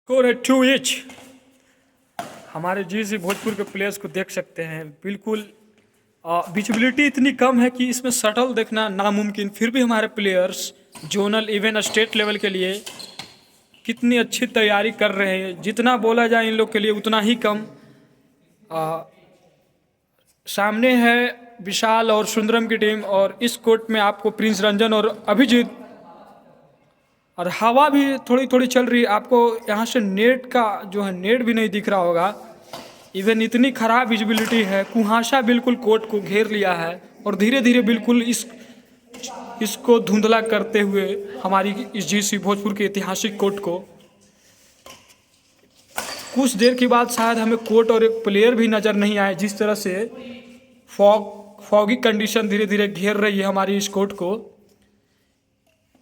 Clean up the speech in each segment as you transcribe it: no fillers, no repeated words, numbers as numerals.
Score है 2-1। हमारे GC Bhojpur के प्लेयर्स को देख सकते हैं, बिल्कुल विजिबिलिटी इतनी कम है कि इसमें शटल देखना नामुमकिन। फिर भी हमारे players zonal even state level के लिए कितनी अच्छी तैयारी कर रहे हैं। जितना बोला जाए इन लोग के लिए उतना ही कम। सामने है विशाल और सुंदरम की टीम, और इस कोर्ट में आपको प्रिंस रंजन और अभिजीत, और हवा भी थोड़ी थोड़ी चल रही है। आपको यहाँ से नेट का जो है नेट भी नहीं दिख रहा होगा। इवन इतनी खराब विजिबिलिटी है, कुहासा बिल्कुल कोर्ट को घेर लिया है और धीरे धीरे बिल्कुल इसको धुंधला करते हुए हमारी इस जीसी भोजपुर के ऐतिहासिक कोर्ट को कुछ देर के बाद शायद हमें कोर्ट और एक प्लेयर भी नज़र नहीं आए। जिस तरह से फॉगी कंडीशन धीरे धीरे घेर रही है हमारी इस कोर्ट को।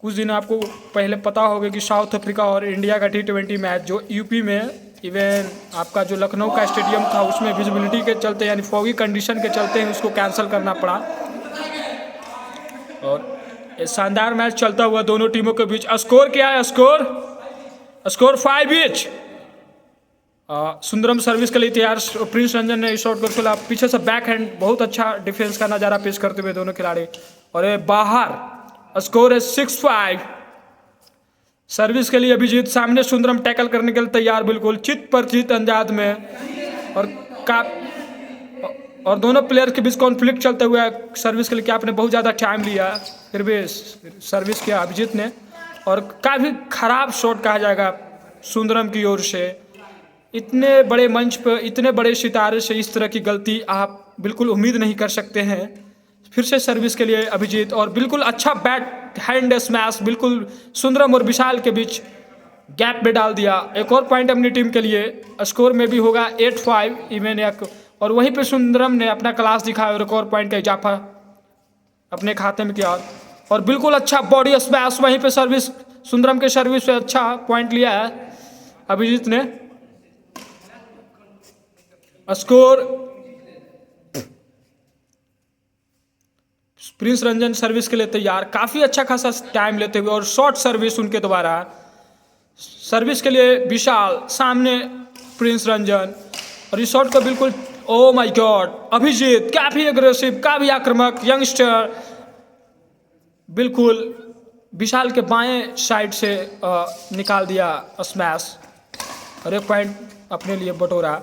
कुछ दिन आपको पहले पता होगा कि साउथ अफ्रीका और इंडिया का T20 मैच जो यूपी में, इवन आपका जो लखनऊ का स्टेडियम था, उसमें विजिबिलिटी के चलते यानी फॉगी कंडीशन के चलते ही उसको कैंसिल करना पड़ा। और ये शानदार मैच चलता हुआ दोनों टीमों के बीच। स्कोर क्या है? स्कोर 5-1। सुंदरम सर्विस के लिए तैयार। प्रिंस रंजन ने इस शॉट को खेला पीछे से बैक हैंड, बहुत अच्छा डिफेंस का नज़ारा पेश करते हुए दोनों खिलाड़ी। और ये बाहर। स्कोर है 6-5। सर्विस के लिए अभिजीत, सामने सुंदरम टैकल करने के लिए तैयार, बिल्कुल चित पर चित अंदाज में। और दोनों प्लेयर के बीच कॉन्फ्लिक्ट चलते हुए सर्विस के लिए क्या आपने बहुत ज़्यादा टाइम लिया, फिर भी सर्विस किया अभिजीत ने। और काफ़ी खराब शॉट कहा जाएगा सुंदरम की ओर से। इतने बड़े मंच पर इतने बड़े सितारे से इस तरह की गलती आप बिल्कुल उम्मीद नहीं कर सकते हैं। फिर से सर्विस के लिए अभिजीत, और बिल्कुल अच्छा बैक हैंड स्मैश बिल्कुल सुंदरम और विशाल के बीच गैप में डाल दिया। एक और पॉइंट अपनी टीम के लिए। स्कोर में भी होगा 8-5 इवन एक। और वहीं पे सुंदरम ने अपना क्लास दिखाया और एक और पॉइंट का इजाफा अपने खाते में किया। और बिल्कुल अच्छा बॉडी स्मैश वहीं पे सर्विस, सुंदरम के सर्विस पे अच्छा पॉइंट लिया है अभिजीत ने। स्कोर प्रिंस रंजन सर्विस के लिए तैयार, काफ़ी अच्छा खासा टाइम लेते हुए, और शॉर्ट सर्विस उनके द्वारा। सर्विस के लिए विशाल, सामने प्रिंस रंजन, और इस शॉट को बिल्कुल, ओ माय गॉड, अभिजीत काफ़ी एग्रेसिव, काफ़ी आक्रामक यंगस्टर, बिल्कुल विशाल के बाएं साइड से निकाल दिया स्मैश और एक पॉइंट अपने लिए बटोरा।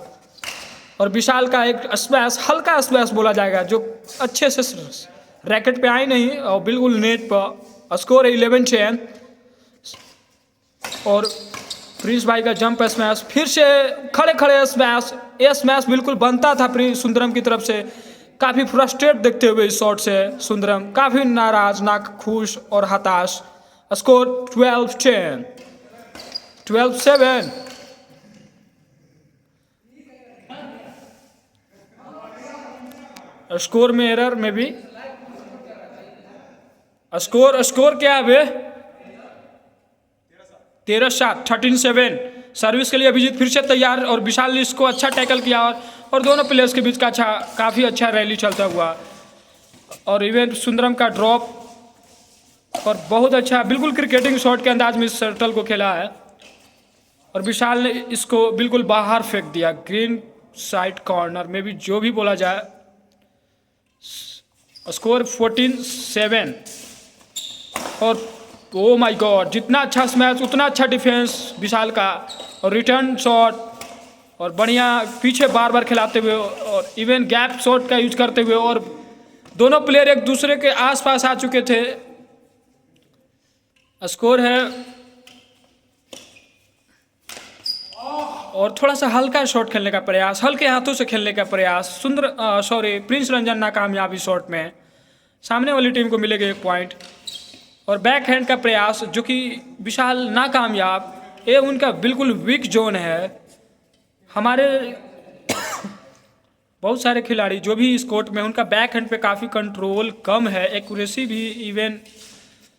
और विशाल का एक स्मैश, हल्का स्मैश बोला जाएगा, जो अच्छे से रैकेट पे आई नहीं और बिल्कुल नेट पर। स्कोर है 11-10। और प्रिंस भाई का जंप स्मैश, फिर से खड़े खड़े स्मैश। ये स्मैश बिल्कुल बनता था प्रिंस सुंदरम की तरफ से। काफ़ी फ्रस्ट्रेट देखते हुए इस शॉट से सुंदरम काफ़ी नाराज, नाखुश और हताश। स्कोर 12-10, 12-7। स्कोर में एरर में भी। स्कोर क्या है बे? 13-7, 13-7। सर्विस के लिए अभिजीत फिर से तैयार, और विशाल ने इसको अच्छा टैकल किया। और दोनों प्लेयर्स के बीच का काफ़ी अच्छा रैली चलता हुआ। और इवन सुंदरम का ड्रॉप, और बहुत अच्छा बिल्कुल क्रिकेटिंग शॉट के अंदाज में इस शटल को खेला है। और विशाल ने इसको बिल्कुल बाहर फेंक दिया, ग्रीन साइड कॉर्नर में भी, जो भी बोला जाए। स्कोर 14-7। और ओ माय गॉड, जितना अच्छा स्मैच उतना अच्छा डिफेंस विशाल का, और रिटर्न शॉट, और बढ़िया पीछे बार बार खिलाते हुए, और इवन गैप शॉट का यूज करते हुए। और दोनों प्लेयर एक दूसरे के आसपास आ चुके थे। स्कोर है, और थोड़ा सा हल्का शॉट खेलने का प्रयास, हल्के हाथों से खेलने का प्रयास। प्रिंस रंजन नाकामयाब इस शॉट में। सामने वाली टीम को मिलेगा 1 पॉइंट। और बैक हैंड का प्रयास, जो कि विशाल नाकामयाब। ये उनका बिल्कुल वीक जोन है। हमारे बहुत सारे खिलाड़ी जो भी इस कोर्ट में, उनका बैक हैंड पे काफ़ी कंट्रोल कम है, एक्यूरेसी भी, इवन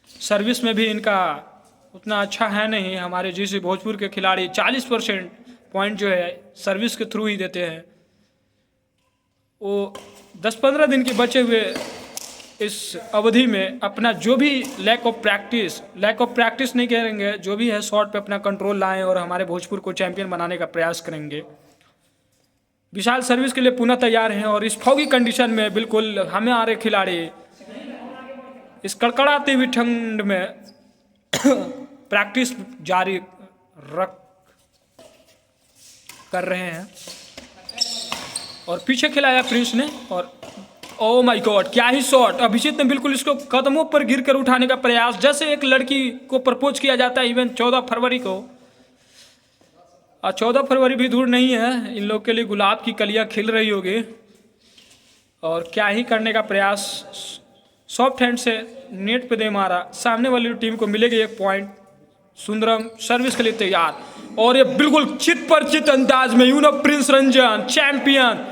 सर्विस में भी इनका उतना अच्छा है नहीं। हमारे जीसी भोजपुर के खिलाड़ी 40% पॉइंट जो है सर्विस के थ्रू ही देते हैं। वो 10-15 दिन के बचे हुए इस अवधि में अपना जो भी लैक ऑफ प्रैक्टिस नहीं करेंगे, जो भी है शॉट पे अपना कंट्रोल लाएं और हमारे भोजपुर को चैंपियन बनाने का प्रयास करेंगे। विशाल सर्विस के लिए पुनः तैयार हैं और इस फॉगी कंडीशन में बिल्कुल हमारे खिलाड़ी इस कड़कड़ाती हुई ठंड में प्रैक्टिस जारी रख कर रहे हैं। और पीछे खिलाया प्रिंस ने और ओ माय गॉड, क्या ही शॉट! अभिजीत ने बिल्कुल इसको कदमों पर गिर कर उठाने का प्रयास, जैसे एक लड़की को प्रपोज किया जाता है इवन 14 फरवरी को। और 14 फरवरी भी दूर नहीं है, इन लोग के लिए गुलाब की कलियां खिल रही होगी। और क्या ही करने का प्रयास, सॉफ्ट हैंड से नेट पे दे मारा, सामने वाली टीम को मिलेगी 1 पॉइंट। सुंदरम सर्विस के लिए तैयार और ये बिल्कुल चित पर चित अंदाज में प्रिंस रंजन चैंपियन,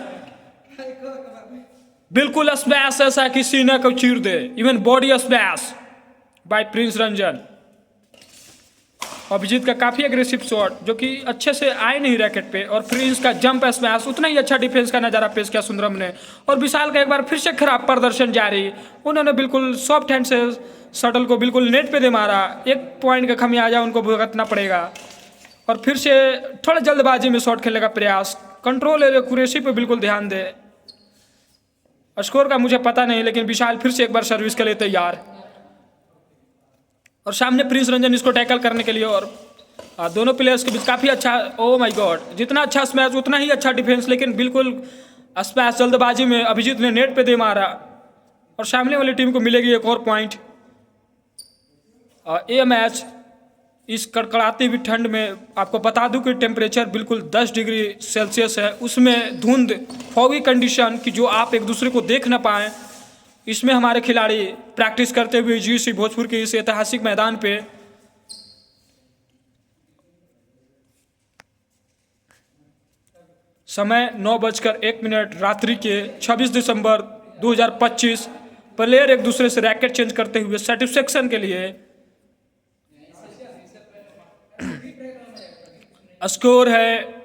बिल्कुल स्मैश ऐसा कि सीना को चीर दे, even body smash by Prince Ranjan. Abhijeet का काफी एग्रेसिव शॉट जो कि अच्छे से आए नहीं रैकेट पे, और प्रिंस का जंप स्मैश, उतना ही अच्छा डिफेंस का नजारा पेश किया सुंदरम ने। और विशाल का एक बार फिर से खराब प्रदर्शन जारी, उन्होंने बिल्कुल सॉफ्ट हैंड से शटल को बिल्कुल नेट पे दे मारा। 1 पॉइंट का खमियाजा उनको भुगतना पड़ेगा। और फिर से थोड़ा जल्दबाजी में शॉट खेलने का प्रयास, कंट्रोल और एक्यूरेसी पे बिल्कुल ध्यान दे। स्कोर का मुझे पता नहीं, लेकिन विशाल फिर से एक बार सर्विस के लिए तैयार और सामने प्रिंस रंजन इसको टैकल करने के लिए। और दोनों प्लेयर्स के बीच काफी अच्छा, ओ माय गॉड, जितना अच्छा स्मैश उतना ही अच्छा डिफेंस, लेकिन बिल्कुल स्मैश जल्दबाजी में अभिजीत ने नेट पे दे मारा और सामने वाली टीम को मिलेगी 1 और पॉइंट। ये मैच इस कड़कड़ाती हुई ठंड में, आपको बता दूं कि टेम्परेचर बिल्कुल 10 डिग्री सेल्सियस है, उसमें धुंध, फॉगी कंडीशन कि जो आप एक दूसरे को देख ना पाएँ, इसमें हमारे खिलाड़ी प्रैक्टिस करते हुए जीसी भोजपुर के इस ऐतिहासिक मैदान पे समय 9:01 रात्रि के 26 दिसंबर 2025 प्लेयर एक दूसरे से रैकेट चेंज करते हुए सेटिस्फेक्शन के लिए। स्कोर है,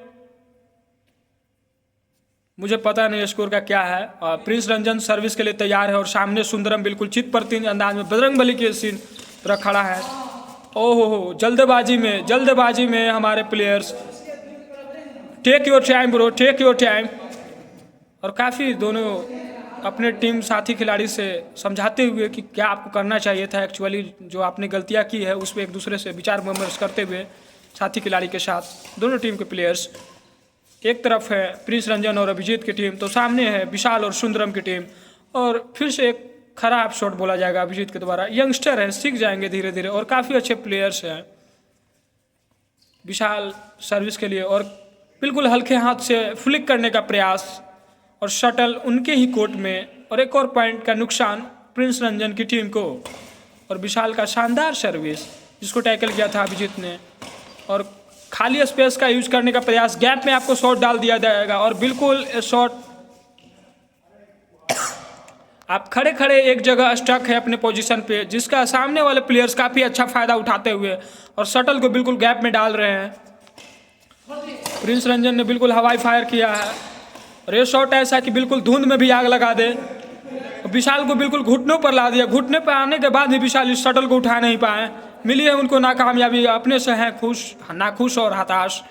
मुझे पता नहीं स्कोर का क्या है। प्रिंस रंजन सर्विस के लिए तैयार है और सामने सुंदरम बिल्कुल चित पर तीन अंदाज में बजरंगबली के सीन पर खड़ा है। ओहो, जल्दबाजी में हमारे players, take your time bro, take your time. और काफ़ी दोनों अपने टीम साथी खिलाड़ी से समझाते हुए कि क्या आपको करना चाहिए था, एक्चुअली जो आपने गलतियां की है उस पर एक दूसरे से विचार विमर्श करते हुए साथी खिलाड़ी के साथ दोनों टीम के प्लेयर्स, एक तरफ है प्रिंस रंजन और अभिजीत की टीम, तो सामने है विशाल और सुंदरम की टीम। और फिर से एक खराब शॉट बोला जाएगा अभिजीत के द्वारा। यंगस्टर है, सीख जाएंगे धीरे धीरे और काफ़ी अच्छे प्लेयर्स हैं विशाल सर्विस के लिए। और बिल्कुल हल्के हाथ से फ्लिक करने का प्रयास और शटल उनके ही कोर्ट में, और 1 और पॉइंट का नुकसान प्रिंस रंजन की टीम को। और विशाल का शानदार सर्विस जिसको टैकल किया था अभिजीत ने, और खाली स्पेस का यूज करने का प्रयास, गैप में आपको शॉट डाल दिया जाएगा और बिल्कुल शॉट आप खड़े खड़े एक जगह स्टक है अपने पोजीशन पे, जिसका सामने वाले प्लेयर्स काफ़ी अच्छा फायदा उठाते हुए और शटल को बिल्कुल गैप में डाल रहे हैं। प्रिंस रंजन ने बिल्कुल हवाई फायर किया है और ये शॉट ऐसा कि बिल्कुल धुंध में भी आग लगा दे। विशाल को बिल्कुल घुटनों पर ला दिया, घुटने पर आने के बाद भी विशाल इस शटल को उठा नहीं पाए, मिली है उनको नाकामयाबी, अपने से हैं नाखुश और हताश।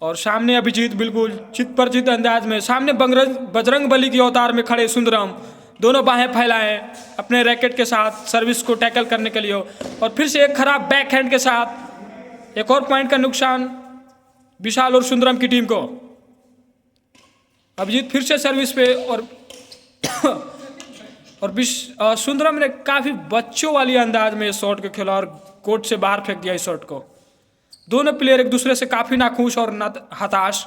और सामने अभिजीत बिल्कुल चित पर चित अंदाज में, सामने बजरंगबली के अवतार में खड़े सुंदरम, दोनों बाहें फैलाएं अपने रैकेट के साथ सर्विस को टैकल करने के लिए। और फिर से एक खराब बैक हैंड के साथ 1 और पॉइंट का नुकसान विशाल और सुंदरम की टीम को। अभिजीत फिर से सर्विस पे और सुंदरम ने काफ़ी बच्चों वाली अंदाज में इस शॉट को खेला और कोर्ट से बाहर फेंक दिया इस शॉट को। दोनों प्लेयर एक दूसरे से काफ़ी नाखुश और हताश।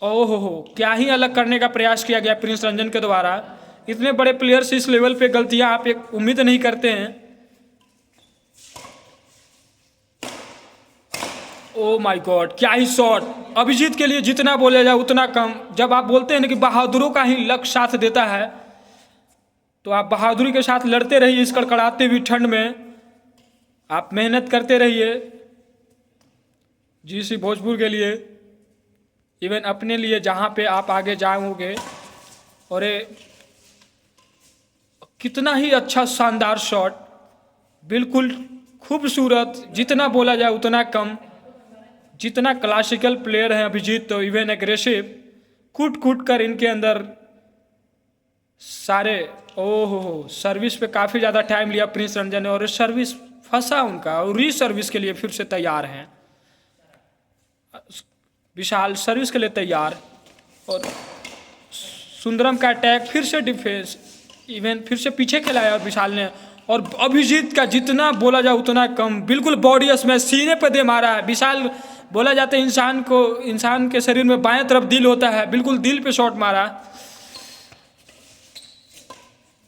ओहो, क्या ही अलग करने का प्रयास किया गया प्रिंस रंजन के द्वारा। इतने बड़े प्लेयर से इस लेवल पे गलतियां आप एक उम्मीद नहीं करते हैं। ओ माय गॉड, क्या ही शॉट! अभिजीत के लिए जितना बोला जाए उतना कम। जब आप बोलते हैं ना कि बहादुरों का ही लक साथ देता है, तो आप बहादुरी के साथ लड़ते रहिए इस कड़कड़ाती हुई ठंड में। आप मेहनत करते रहिए जीसी भोजपुर के लिए, इवन अपने लिए जहाँ पे आप आगे जाओगे। और कितना ही अच्छा शानदार शॉट, बिल्कुल खूबसूरत, जितना बोला जाए उतना कम। जितना क्लासिकल प्लेयर हैं अभिजीत, तो इवन एग्रेसिव, कूट कूट कर इनके अंदर सारे। ओहो, सर्विस पे काफ़ी ज़्यादा टाइम लिया प्रिंस रंजन ने और सर्विस फंसा उनका, और री सर्विस के लिए फिर से तैयार हैं। विशाल सर्विस के लिए तैयार, और सुंदरम का अटैक, फिर से डिफेंस, इवन फिर से पीछे खिलाया और विशाल ने। और अभिजीत का जितना बोला जाए उतना कम, बिल्कुल बॉडी स्मैश, सीने पे दे मारा है। विशाल बोला जाता है इंसान के शरीर में बाएं तरफ दिल होता है, बिल्कुल दिल पे शॉट मारा।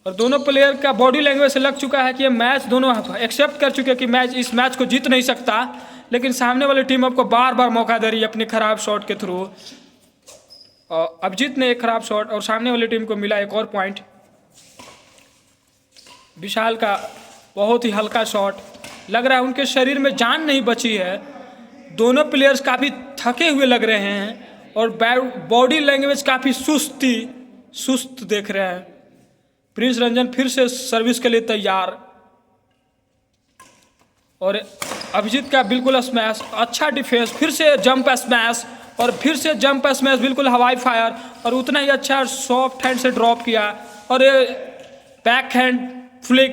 और दोनों प्लेयर का बॉडी लैंग्वेज से लग चुका है कि ये मैच, दोनों एक्सेप्ट कर चुके हैं कि इस मैच को जीत नहीं सकता, लेकिन सामने वाली टीम आपको बार बार मौका दे रही है अपने खराब शॉट के थ्रू। और अभिजीत ने एक खराब शॉट और सामने वाली टीम को मिला एक और पॉइंट। विशाल का बहुत ही हल्का शॉट, लग रहा है उनके शरीर में जान नहीं बची है। दोनों प्लेयर्स काफ़ी थके हुए लग रहे हैं और बॉडी लैंग्वेज काफ़ी सुस्त देख रहे हैं। प्रिंस रंजन फिर से सर्विस के लिए तैयार, और अभिजीत का बिल्कुल स्मैश, अच्छा डिफेंस, फिर से जंप स्मैश, और फिर से जंप स्मैश, बिल्कुल हवाई फायर, और उतना ही अच्छा सॉफ्ट हैंड से ड्रॉप किया। और ये बैक हैंड फ्लिक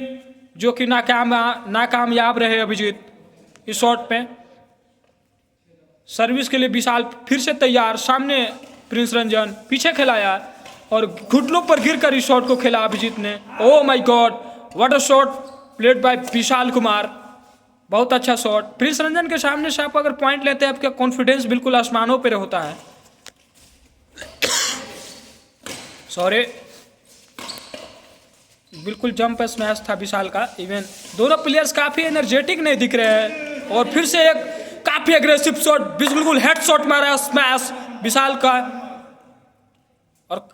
जो कि नाकामयाब रहे अभिजीत इस शॉट पे। सर्विस के लिए विशाल फिर से तैयार, सामने प्रिंस रंजन, पीछे खिलाया और घुटनों पर गिरकर इस शॉट को खेला अभिजीत ने। Oh my God, what a shot played by Vishal Kumar, बहुत अच्छा शॉट। प्रिंस रंजन के सामने से आप अगर पॉइंट लेते हैं, आपका कॉन्फिडेंस बिल्कुल आसमानों पर होता है। सॉरी, बिल्कुल जंप स्मैश था विशाल का। इवन दोनों प्लेयर्स काफ़ी एनर्जेटिक नहीं दिख रहे हैं, और फिर से एक काफ़ी एग्रेसिव शॉट, बिल्कुल हेड शॉट मारा स्मैश विशाल का। और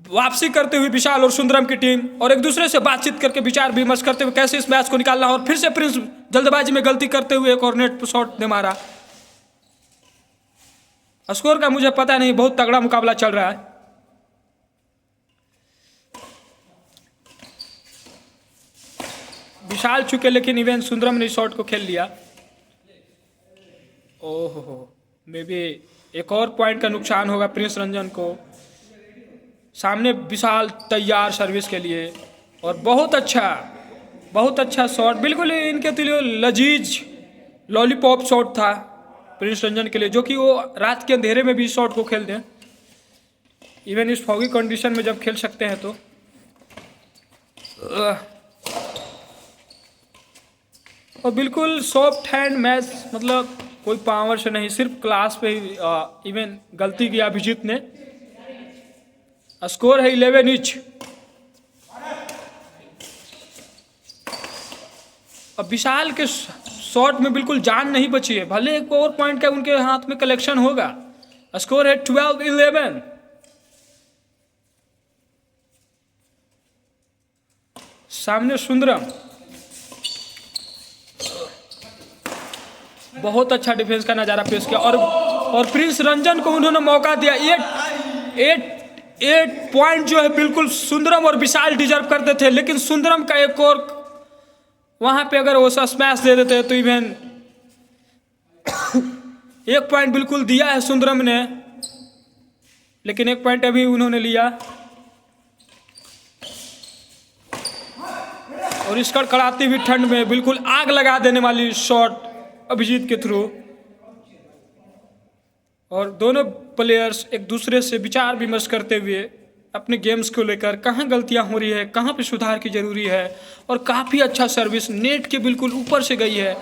वापसी करते हुए विशाल और सुंदरम की टीम, और एक दूसरे से बातचीत करके विचार विमर्श करते हुए कैसे इस मैच को निकालना। और फिर से प्रिंस जल्दबाजी में गलती करते हुए एक और नेट शॉट ने मारा। स्कोर का मुझे पता नहीं, बहुत तगड़ा मुकाबला चल रहा है। विशाल चुके, लेकिन इवन सुंदरम ने शॉट को खेल लिया। ओहो, मे बी एक और पॉइंट का नुकसान होगा प्रिंस रंजन को। सामने विशाल तैयार सर्विस के लिए, और बहुत अच्छा शॉट, बिल्कुल इनके लिए लजीज लॉलीपॉप शॉट था प्रिंस रंजन के लिए, जो कि वो रात के अंधेरे में भी इस शॉट को खेल दें, इवन इस फॉगी कंडीशन में जब खेल सकते हैं तो। और बिल्कुल सॉफ्ट हैंड मैच, मतलब कोई पावर से नहीं, सिर्फ क्लास पे ही इवन गलती की अभिजीत ने। स्कोर है 11 ईच। अब विशाल के शॉट में बिल्कुल जान नहीं बची है, भले एक और पॉइंट का उनके हाथ में कलेक्शन होगा। स्कोर है 12-11। सामने सुंदरम, बहुत अच्छा डिफेंस का नजारा पेश किया, और प्रिंस रंजन को उन्होंने मौका दिया। 8 पॉइंट जो है बिल्कुल सुंदरम और विशाल डिजर्व करते थे, लेकिन सुंदरम का एक और वहां पे अगर वो स्मैश दे देते तो इवन 1 पॉइंट बिल्कुल दिया है सुंदरम ने, लेकिन 1 पॉइंट अभी उन्होंने लिया। और इस कड़कड़ाती हुई ठंड में बिल्कुल आग लगा देने वाली शॉट अभिजीत के थ्रू। और दोनों प्लेयर्स एक दूसरे से विचार विमर्श करते हुए अपने गेम्स को लेकर, कहाँ गलतियां हो रही है, कहाँ पे सुधार की ज़रूरी है। और काफ़ी अच्छा सर्विस नेट के बिल्कुल ऊपर से गई है,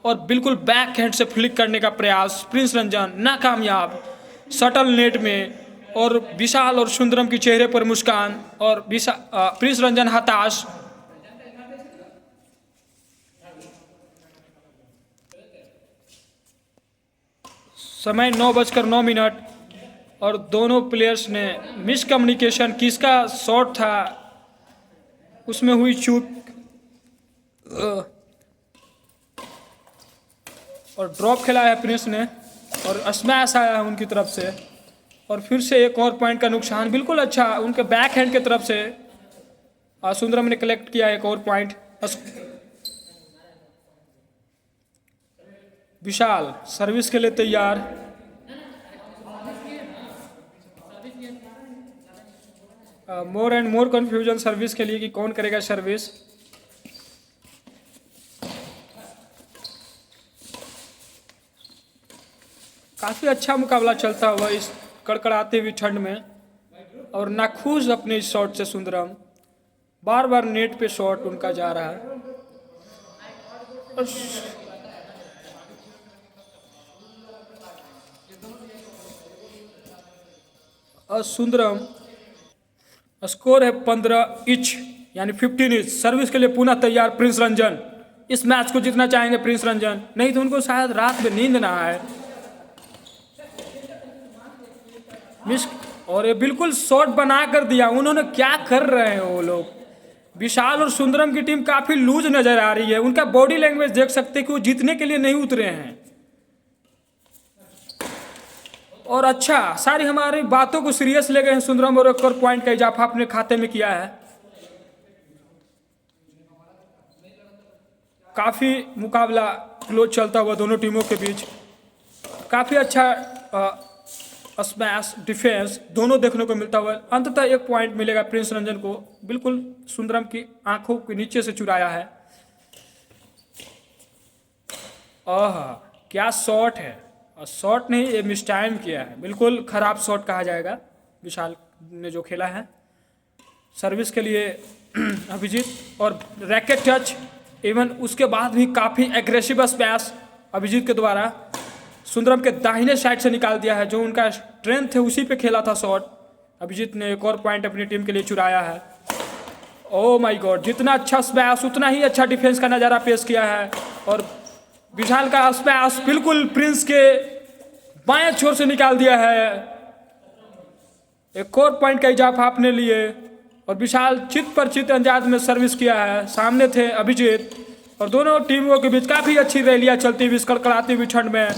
और बिल्कुल बैक हैंड से फ्लिक करने का प्रयास, प्रिंस रंजन नाकामयाब शटल नेट में। और विशाल और सुंदरम की चेहरे पर मुस्कान, और प्रिंस रंजन हताश। समय 9:09, और दोनों प्लेयर्स ने मिसकम्युनिकेशन, किसका शॉट था उसमें हुई चूक, और ड्रॉप खेला है प्रिंस ने, और स्मैश आया है उनकी तरफ से। और फिर से एक और पॉइंट का नुकसान, बिल्कुल अच्छा उनके बैक हैंड की तरफ से सुंदरम ने कलेक्ट किया एक और पॉइंट। विशाल सर्विस के लिए तैयार। More and more confusion service के लिए कि कौन करेगा सर्विस। काफ़ी अच्छा मुकाबला चलता हुआ इस कड़कड़ाती हुई ठंड में, और नाखुश अपने इस शॉट से सुंदरम। बार बार नेट पे शॉट उनका जा रहा है। और सुंदरम स्कोर है 15 इंच यानी 15 इंच। सर्विस के लिए पुनः तैयार प्रिंस रंजन। इस मैच को जीतना चाहेंगे प्रिंस रंजन, नहीं तो उनको शायद रात में नींद ना आए। मिस, और ये बिल्कुल शॉट बना कर दिया उन्होंने। क्या कर रहे हैं वो लोग। विशाल और सुंदरम की टीम काफी लूज नजर आ रही है। उनका बॉडी लैंग्वेज देख सकते हैं कि वो जीतने के लिए नहीं उतरे हैं। और अच्छा, सारी हमारी बातों को सीरियस ले गए हैं सुंदरम, और एक और पॉइंट का इजाफा अपने खाते में किया है। काफी मुकाबला क्लोज चलता हुआ दोनों टीमों के बीच। काफी अच्छा स्मैश डिफेंस दोनों देखने को मिलता हुआ। अंततः एक पॉइंट मिलेगा प्रिंस रंजन को। बिल्कुल सुंदरम की आंखों के नीचे से चुराया है। आह, क्या शॉट है। और शॉट नहीं, ये मिस टाइम किया है। बिल्कुल खराब शॉट कहा जाएगा विशाल ने जो खेला है। सर्विस के लिए अभिजीत और रैकेट टच, इवन उसके बाद भी काफ़ी एग्रेसिव स्मैश अभिजीत के द्वारा सुंदरम के दाहिने साइड से निकाल दिया है। जो उनका स्ट्रेंथ है उसी पे खेला था शॉट। अभिजीत ने एक और पॉइंट अपनी टीम के लिए चुराया है। ओह माय गॉड, जितना अच्छा स्मैश उतना ही अच्छा डिफेंस का नज़ारा पेश किया है। और विशाल का स्मैश बिल्कुल प्रिंस के बाएं छोर से निकाल दिया है। एक और पॉइंट का इजाफा अपने लिए। और विशाल चित पर चित अंदाज में सर्विस किया है। सामने थे अभिजीत, और दोनों टीमों के बीच काफ़ी अच्छी रैलियाँ चलती हुई इस कड़कड़ाती हुई ठंड में।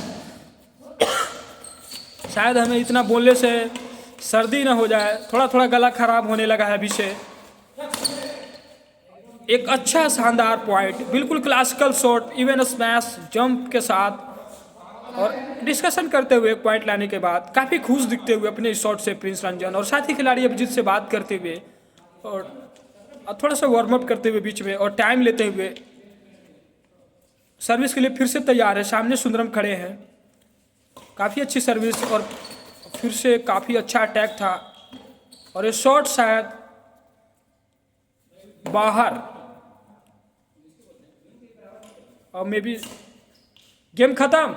शायद हमें इतना बोलने से सर्दी ना हो जाए, थोड़ा थोड़ा गला खराब होने लगा है अभी से। एक अच्छा शानदार पॉइंट, बिल्कुल classical shot, even smash jump के साथ। और डिस्कशन करते हुए एक पॉइंट लाने के बाद काफ़ी खुश दिखते हुए अपने इस शॉट से प्रिंस रंजन, और साथी खिलाड़ी अभिजीत से बात करते हुए और थोड़ा सा वार्म अप करते हुए बीच में, और टाइम लेते हुए सर्विस के लिए फिर से तैयार है। सामने सुंदरम खड़े हैं। काफ़ी अच्छी सर्विस, और फिर से काफ़ी अच्छा अटैक था। और ये शॉट शायद बाहर, और मे बी गेम खत्म।